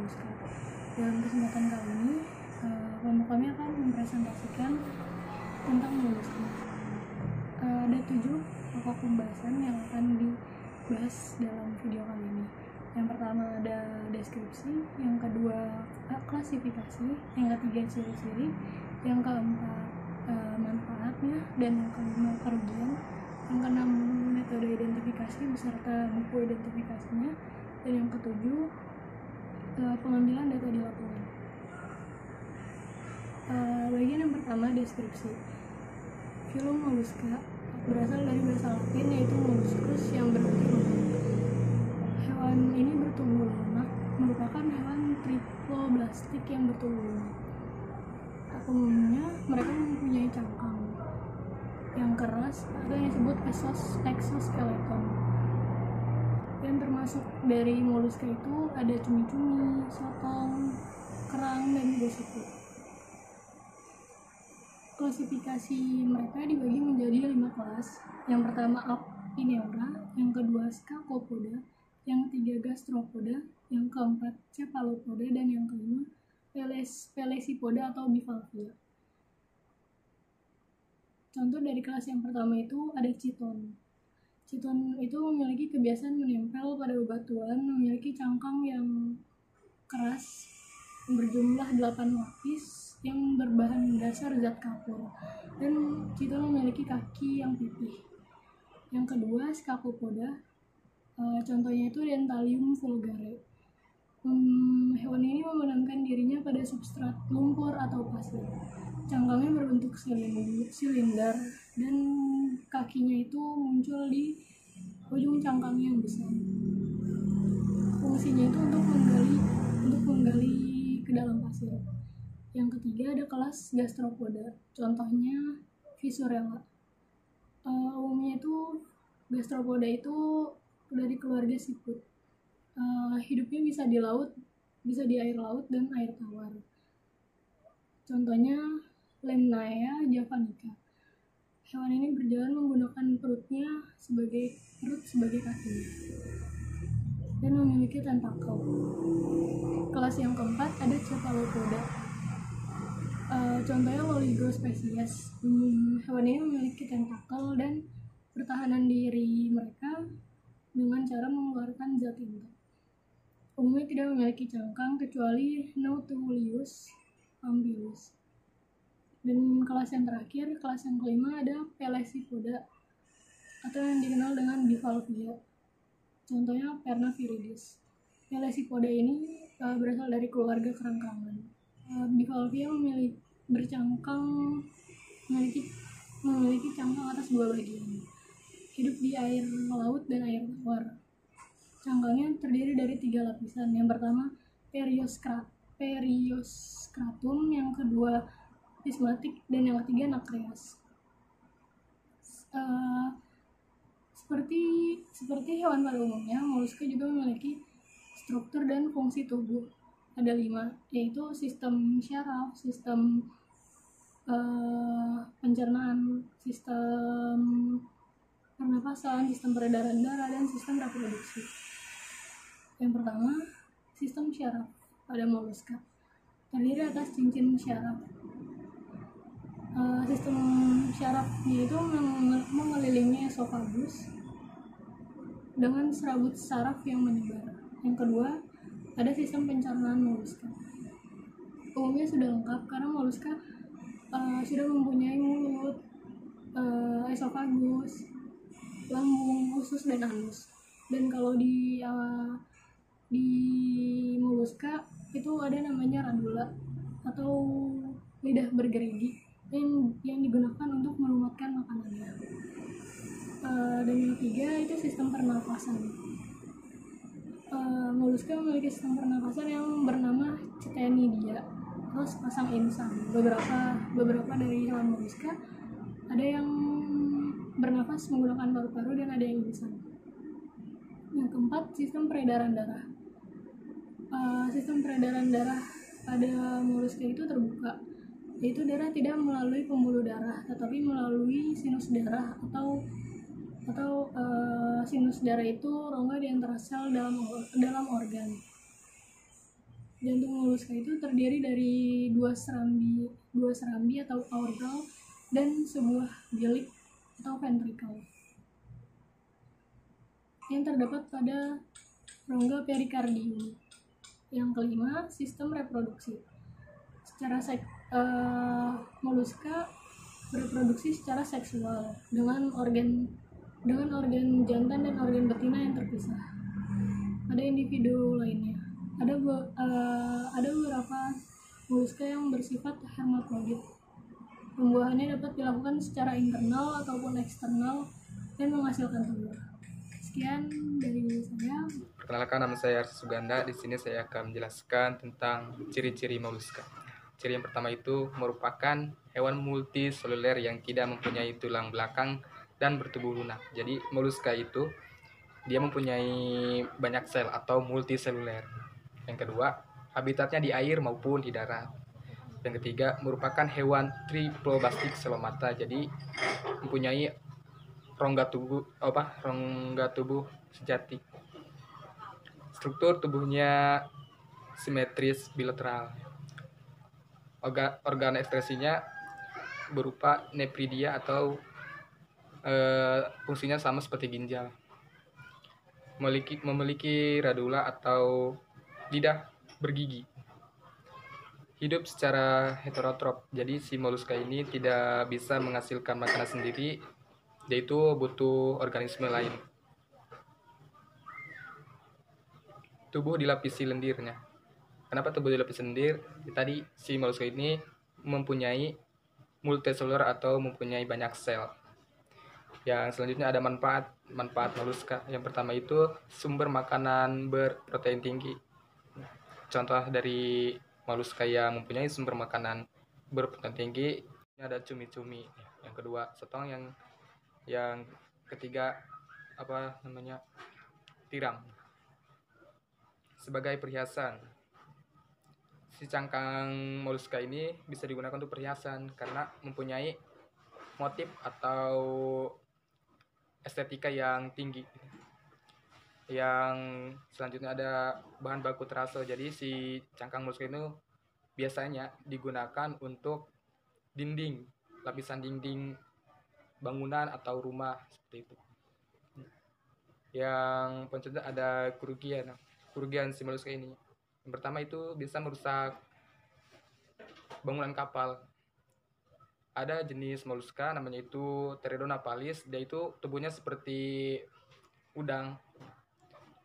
Moluska. Dalam kesempatan kali ini, kelompok kami akan mempresentasikan tentang Moluska. Ada 7 pokok pembahasan yang akan dibahas dalam video kali ini. Yang pertama ada deskripsi, yang kedua klasifikasi, yang ketiga ciri-ciri, yang keempat manfaatnya, dan yang kelima kerugian, yang keenam metode identifikasi beserta buku identifikasinya, dan yang ketujuh pengambilan data di lapangan. Bagian yang pertama, deskripsi. Filum Moluska berasal dari bahasa Latin yaitu molluscus yang berarti lunak. Hewan ini bertubuh lunak, merupakan hewan triploblastik yang bertubuh lunak. Umumnya mereka mempunyai cangkang yang keras atau yang disebut exoskeleton. Yang termasuk dari moluska itu ada cumi-cumi, sotong, kerang, dan juga siput. Klasifikasi mereka dibagi menjadi 5 kelas. Yang pertama Aptineura, yang kedua Scacopoda, yang ketiga Gastropoda, yang keempat Cephalopoda, dan yang kelima Pelesipoda atau Bivalvia. Contoh dari kelas yang pertama itu ada Chiton. Chiton itu memiliki kebiasaan menempel pada bebatuan, memiliki cangkang yang keras berjumlah 8 lapis yang berbahan dasar zat kapur, dan Chiton memiliki kaki yang pipih. Yang kedua Scacopoda, contohnya itu Dentalium vulgare. Hewan ini memenamkan dirinya pada substrat lumpur atau pasir. Cangkangnya berbentuk silinder dan kakinya itu muncul di ujung cangkangnya yang besar. Fungsinya itu untuk menggali ke dalam pasir. Yang ketiga ada kelas Gastropoda, contohnya Fissurella. Umumnya itu Gastropoda itu dari keluarga siput. Hidupnya bisa di laut, bisa di air laut dan air tawar. Contohnya Lemnaea javanica. Hewan ini berjalan menggunakan perutnya sebagai kaki dan memiliki tentakel. Kelas yang keempat ada Cephalopoda. Contohnya Loligo spesies. Hewan ini memiliki tentakel dan pertahanan diri mereka dengan cara mengeluarkan zat intak. Umumnya tidak memiliki cangkang kecuali Nautilus ambilius. Dan kelas yang terakhir, kelas yang kelima ada Pelesipoda atau yang dikenal dengan Bivalvia. Contohnya Pernaviridis. Pelesipoda ini berasal dari keluarga kerangkangan. Bivalvia memiliki cangkang atas 2 bagian. Hidup di air laut dan air tawar. Cangkangnya terdiri dari 3 lapisan. Yang pertama Periostratum, yang kedua prismatik, dan yang ketiga nacreas. Seperti hewan pada umumnya, moluska juga memiliki struktur dan fungsi tubuh. Ada 5, yaitu sistem syaraf, sistem pencernaan, sistem pernapasan, sistem peredaran darah, dan sistem reproduksi. Yang pertama, sistem syaraf pada moluska terdiri atas cincin syaraf. Sistem syarafnya itu mengelilingi esofagus dengan serabut saraf yang menyebar. Yang kedua, ada sistem pencernaan moluska. Umumnya sudah lengkap karena moluska sudah mempunyai mulut, esofagus, lambung, usus, dan anus. Dan kalau di moluska itu ada namanya radula atau lidah bergerigi yang digunakan untuk melumatkan makanannya. Dan yang ketiga itu sistem pernapasan. Moluska memiliki sistem pernapasan yang bernama Ctenidia atau sepasang insang. Beberapa dari hewan moluska ada yang bernafas menggunakan paru-paru dan ada yang insang. Yang keempat, sistem peredaran darah. Sistem peredaran darah pada moluska itu terbuka, yaitu darah tidak melalui pembuluh darah, tetapi melalui sinus darah atau sinus darah itu rongga di antara sel dalam organ. Jantung moluska itu terdiri dari dua serambi atau aorta dan sebuah bilik atau ventricle yang terdapat pada rongga perikardium. Yang kelima, sistem reproduksi. Moluska berreproduksi secara seksual dengan organ jantan dan organ betina yang terpisah. Pada individu lainnya, ada beberapa moluska yang bersifat hermafrodit. Pembuahannya dapat dilakukan secara internal ataupun eksternal dan menghasilkan telur. Sekian dari saya. Perkenalkan, nama saya Arsi Suganda. Di sini saya akan menjelaskan tentang ciri-ciri moluska. Ciri yang pertama itu merupakan hewan multiseluler yang tidak mempunyai tulang belakang dan bertubuh lunak. Jadi moluska itu dia mempunyai banyak sel atau multiseluler. Yang kedua, habitatnya di air maupun di darat. Yang ketiga, merupakan hewan triploblastik selomata. Jadi mempunyai rongga tubuh sejati. Struktur tubuhnya simetris bilateral. Organ ekspresinya berupa nephridia atau fungsinya sama seperti ginjal. Memiliki radula atau lidah bergigi. Hidup secara heterotrof. Jadi si moluska ini tidak bisa menghasilkan makanan sendiri, yaitu butuh organisme lain. Tubuh dilapisi lendirnya. Kenapa tubuh dilapisi lendir? Tadi si moluska ini mempunyai multiseluler atau mempunyai banyak sel. Yang selanjutnya ada manfaat moluska. Yang pertama itu sumber makanan berprotein tinggi. Contoh dari moluska yang mempunyai sumber makanan berprotein tinggi ini ada cumi-cumi. Yang kedua setong, yang ketiga tiram. Sebagai perhiasan, si cangkang moluska ini bisa digunakan untuk perhiasan karena mempunyai motif atau estetika yang tinggi. Yang selanjutnya ada bahan baku terasa. Jadi si cangkang moluska ini biasanya digunakan untuk lapisan dinding bangunan atau rumah seperti itu. Yang selanjutnya ada kerugian si moluska ini. Yang pertama itu bisa merusak bangunan kapal. Ada jenis moluska namanya itu Pteridona pallis. Dia itu tubuhnya seperti udang.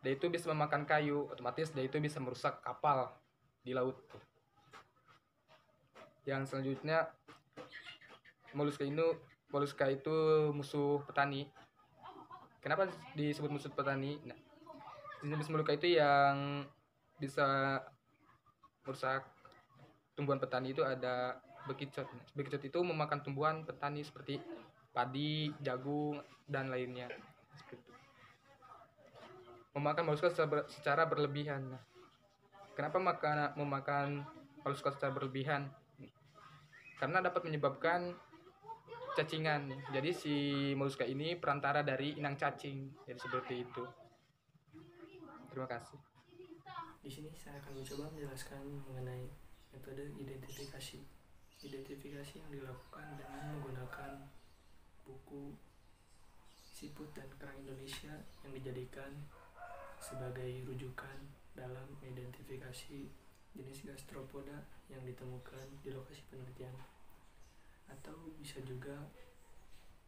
Dia itu bisa memakan kayu, otomatis dia itu bisa merusak kapal di laut. Yang selanjutnya moluska itu musuh petani. Kenapa disebut musuh petani? Nah, jenis moluska itu yang bisa merusak tumbuhan petani itu ada bekicot. Bekicot itu memakan tumbuhan petani seperti padi, jagung, dan lainnya. Memakan moluska secara berlebihan. Kenapa memakan moluska secara berlebihan? Karena dapat menyebabkan cacingan. Jadi si moluska ini perantara dari inang cacing. Jadi seperti itu. Terima kasih. Di sini saya akan mencoba menjelaskan mengenai metode identifikasi. Identifikasi yang dilakukan dengan menggunakan buku Siput dan Kerang Indonesia yang dijadikan sebagai rujukan dalam identifikasi jenis gastropoda yang ditemukan di lokasi penelitian. Atau bisa juga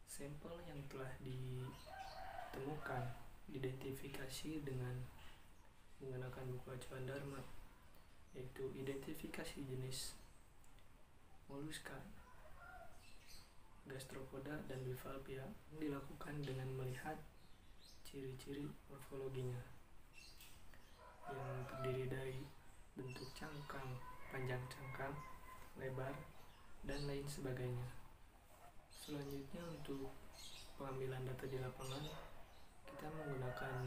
sampel yang telah ditemukan diidentifikasi dengan menggunakan buku acuan Dharma, yaitu identifikasi jenis moluska, gastropoda, dan bivalvia yang dilakukan dengan melihat ciri-ciri morfologinya yang terdiri dari bentuk cangkang, panjang cangkang, lebar, dan lain sebagainya. Selanjutnya untuk pengambilan data di lapangan, kita menggunakan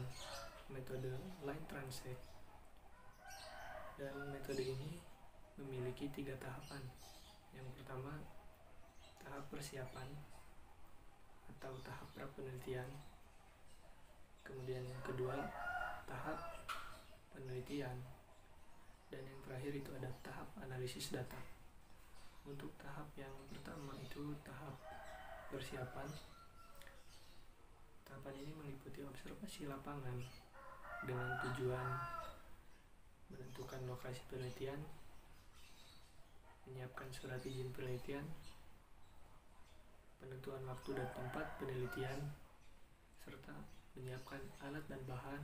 metode line transect, dan metode ini memiliki 3 tahapan. Yang pertama, tahap persiapan atau tahap prapenelitian. Kemudian yang kedua, tahap penelitian. Dan yang terakhir itu ada tahap analisis data. Untuk tahap yang pertama itu tahap persiapan. Tahapan ini meliputi observasi lapangan dengan tujuan menentukan lokasi penelitian, menyiapkan surat izin penelitian, penentuan waktu dan tempat penelitian, serta menyiapkan alat dan bahan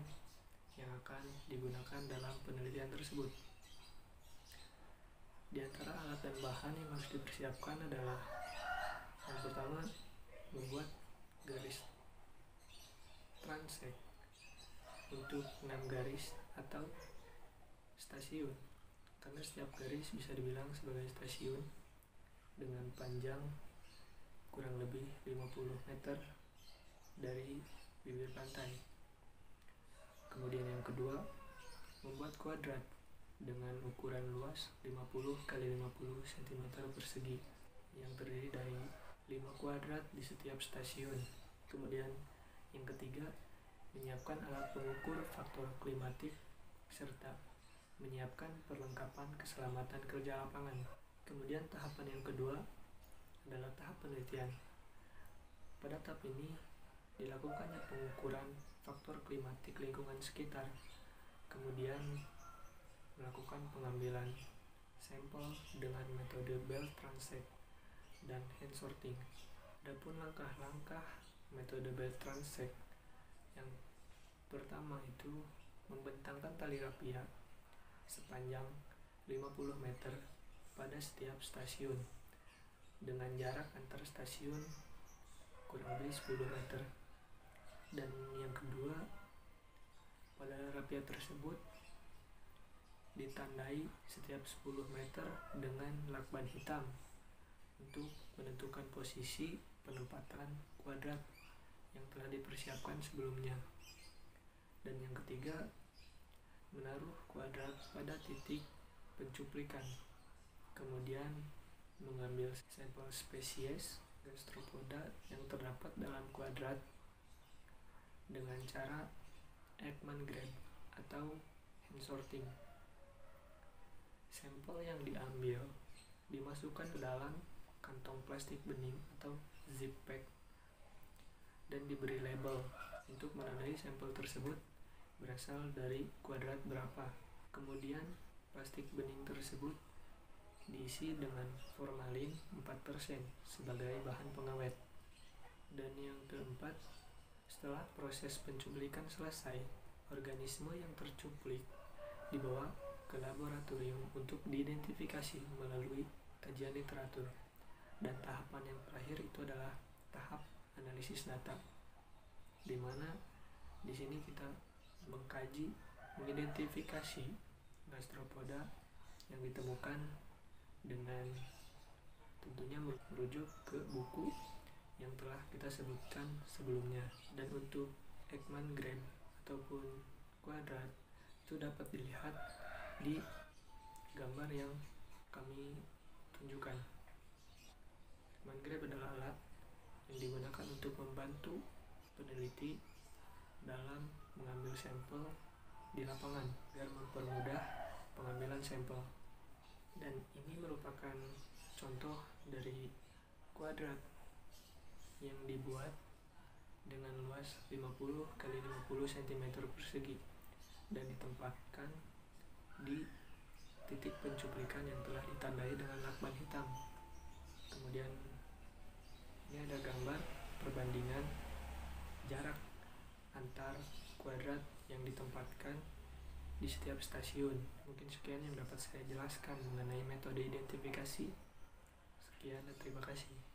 yang akan digunakan dalam penelitian tersebut. Di antara alat dan bahan yang harus dipersiapkan adalah yang pertama, membuat garis transek untuk 6 garis atau stasiun, karena setiap garis bisa dibilang sebagai stasiun dengan panjang kurang lebih 50 meter dari bibir pantai. Kemudian yang kedua, membuat kuadrat dengan ukuran luas 50 x 50 cm persegi yang terdiri dari 5 kuadrat di setiap stasiun. Kemudian yang ketiga, menyiapkan alat pengukur faktor klimatik serta menyiapkan perlengkapan keselamatan kerja lapangan. Kemudian tahapan yang kedua adalah tahap penelitian. Pada tahap ini dilakukannya pengukuran faktor klimatik lingkungan sekitar, kemudian melakukan pengambilan sampel dengan metode belt transect dan hand sorting. Adapun langkah-langkah metode belt transect, yang pertama itu membentangkan tali rapia sepanjang 50 meter pada setiap stasiun dengan jarak antar stasiun kurang lebih 10 meter. Dan yang kedua, pada rapia tersebut ditandai setiap 10 meter dengan lakban hitam untuk menentukan posisi penempatan kuadrat yang telah dipersiapkan sebelumnya. Dan yang ketiga, menaruh kuadrat pada titik pencuplikan, kemudian mengambil sampel spesies gastropoda yang terdapat dalam kuadrat dengan cara Ekman Grab atau hand sorting. Sampel yang diambil dimasukkan ke dalam kantong plastik bening atau zip pack dan diberi label untuk menandai sampel tersebut berasal dari kuadrat berapa. Kemudian plastik bening tersebut diisi dengan formalin 4% sebagai bahan pengawet. Dan yang keempat, setelah proses pencuplikan selesai, organisme yang tercuplik dibawa ke laboratorium untuk diidentifikasi melalui kajian literatur. Dan tahapan yang terakhir itu adalah tahap analisis data, di mana di sini kita mengkaji, mengidentifikasi gastropoda yang ditemukan dengan tentunya merujuk ke buku yang telah kita sebutkan sebelumnya. Dan untuk Ekman Grab ataupun kuadrat itu dapat dilihat di gambar yang kami tunjukkan. Ekman Grab adalah alat yang digunakan untuk membantu peneliti dalam mengambil sampel di lapangan agar mempermudah pengambilan sampel. Dan ini merupakan contoh dari kuadrat yang dibuat dengan luas 50 x 50 cm persegi dan ditempatkan di titik pencuplikan yang telah ditandai dengan lakban hitam. Kemudian ini ada gambar perbandingan jarak antar kuadrat yang ditempatkan di setiap stasiun. Mungkin sekian yang dapat saya jelaskan mengenai metode identifikasi. Sekian dan terima kasih.